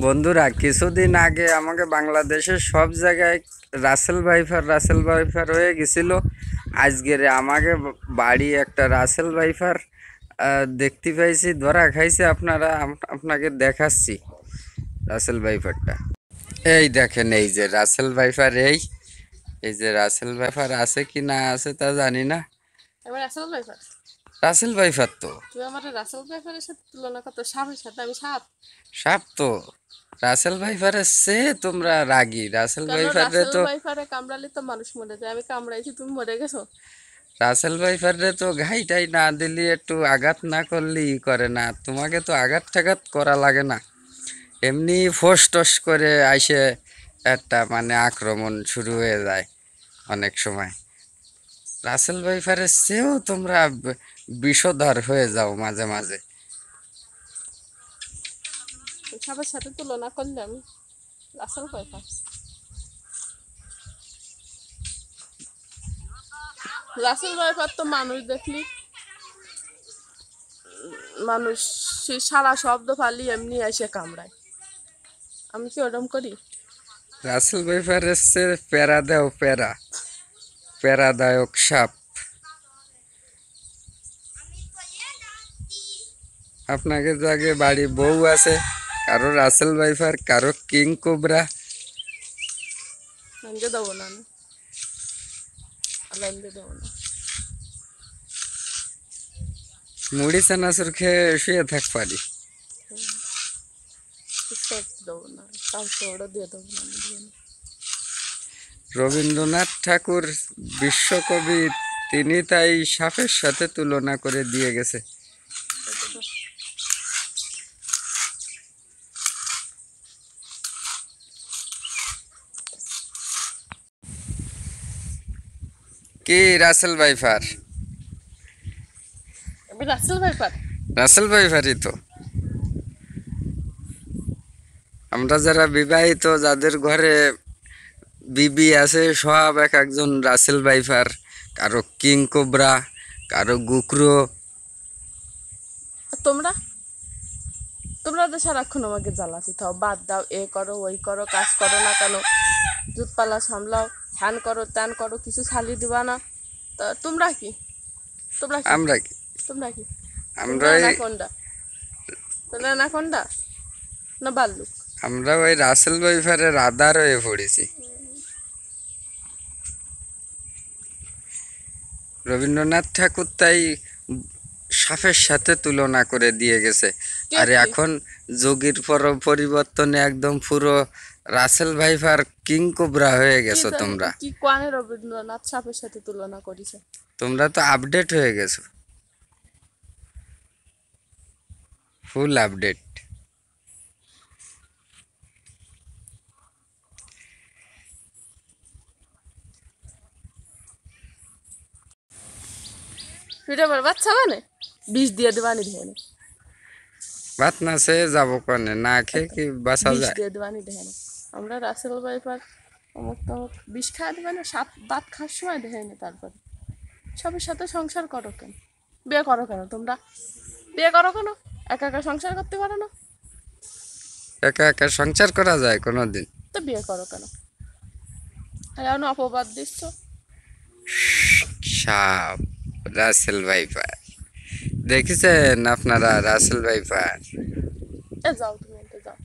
বন্ধুরা, কিছুদিন আগে আমাকে বাংলাদেশের সব জায়গায় রাসেল ভাইফার হয়ে গেছিল। আজকের আমাকে বাড়ি একটা রাসেল ভাইফার দেখতে পাইছি, ধরা খাইছে। আপনাকে দেখাচ্ছি রাসেল ভাইফারটা। এই দেখেন, এই যে রাসেল ভাইফার, এই যে রাসেল ভাইফার আছে কি না আছে তা জানি না। এবার রাসেল ভাইফার, রাসেল ভাইফার তো তুই আমার রাসেল ভাইফারের সাথে তুলনা করতো সাপের সাথে। আমি সাপ? সাপ তো। রাসেল ভাইফারের সে তোমরা রাগী। রাসেল কেন? ভাইফারে রাসেল তো ভাইফারে কামড়ালে তো মানুষ মরে যায়। আমি কামড়াইছি, তুমি মরে গেছো। রাসেল ভাইফারে তো ঘাইটাই না দিলি, একটু আঘাত না করলে ই করে না। তোমাকে তো আঘাত টাঘাত করা লাগে না, এমনি ফোস টস করে আইসে একটা মানে আক্রমণ শুরু হয়ে যায় অনেক সময়। রাসেল ভাইফারের চেয়েও তোমরা বিষধর হয়ে যাও মাঝে মাঝে। সাপের সাথে তুলনা করলে আমি রাসেল ভাইফার। রাসেল ভাইফার তো মানুষ দেখলি, মানুষ সে সারা শব্দ ফালি এমনি এসে কামড়ায়। আমি কি ওরম করি? রাসেল ভাইফারের চেয়ে প্যারা দেও, প্যারাদায়ক সাপ। আপনাকে জাগে বাড়ি বউ আছে, কারো রাসেল ভাইফার, কারো কিং কোবরা। আনতে দেবো না আমি, আনতে দেবো না। মুড়ি চানাচুর খেয়ে শুয়ে থাক পারি। দেবো না, কাউকে ওটা দিয়ে দেবো না, আমি দিয়ে না। রবীন্দ্রনাথ ঠাকুর বিশ্বকবি, তিনি তাই সাপের সাথে তুলনা করে দিয়ে গেছে। কি রাসেল ভাইফার? আমি রাসেল ভাইফার। রাসেল ভাইফারই তো। আমরা যারা বিবাহিত, যাদের ঘরে বিবি আছে, সব এক একজন রাসেল ভাইফার। কারো কিং কোবরা, কারো গুকরো। তোমরা তোমরা তো সারাক্ষণ আমাকে জ্বালাচ্ছি, তাও বাদ দাও, এ করো ওই করো, কাজ করো না কেন, জুতপালা সামলাও, হ্যান করো ত্যান করো, কিছু ছালি দিবা না। তা তোমরা কি? তোমরা কি? আমরা কি? তোমরা কি? আমরা তোমরা অ্যানাকোন্ডা? তোমরা অ্যানাকোন্ডা না বাল্লুক? আমরা ওই রাসেল ভাইফারের আধার হয়ে পড়েছি। রবীন্দ্রনাথ ঠাকুর তাই সাপের সাথে তুলনা করে দিয়ে গেছে। আর এখন যুগের পরিবর্তনে একদম পুরো রাসেল ভাইফার কিং কোবরা হয়ে গেছো তোমরা। কি কোয়ানে রবীন্দ্রনাথ সাপের সাথে তুলনা করেছে? তোমরা তো আপডেট হয়ে গেছো, ফুল আপডেট। ফিরে আমার বাচ্চা মানে বিষ দিয়ে দেবানি দেখে, ভাত না সে যাবো কনে, না খেয়ে কি বাঁচা বিষ যায়? দিয়ে দেবানি দেখে। আমরা রাসেল ভাইফার অমুক তমুক বিষ খাওয়া দেবে না, সাপ দাঁত খাওয়ার সময় দেখে না। তারপরে সবের সাথে সংসার করো কেন? বিয়ে করো কেন? তোমরা বিয়ে করো কেন? একা একা সংসার করতে পারো না? একা একা সংসার করা যায় কোনোদিন? তো বিয়ে করো কেন? আর এখন অপবাদ দিচ্ছ। সাপ, রাসেল ভাইফার দেখেছেন আপনারা? রাসেল ভাইফার এ যাও, তুমি এতে যাও।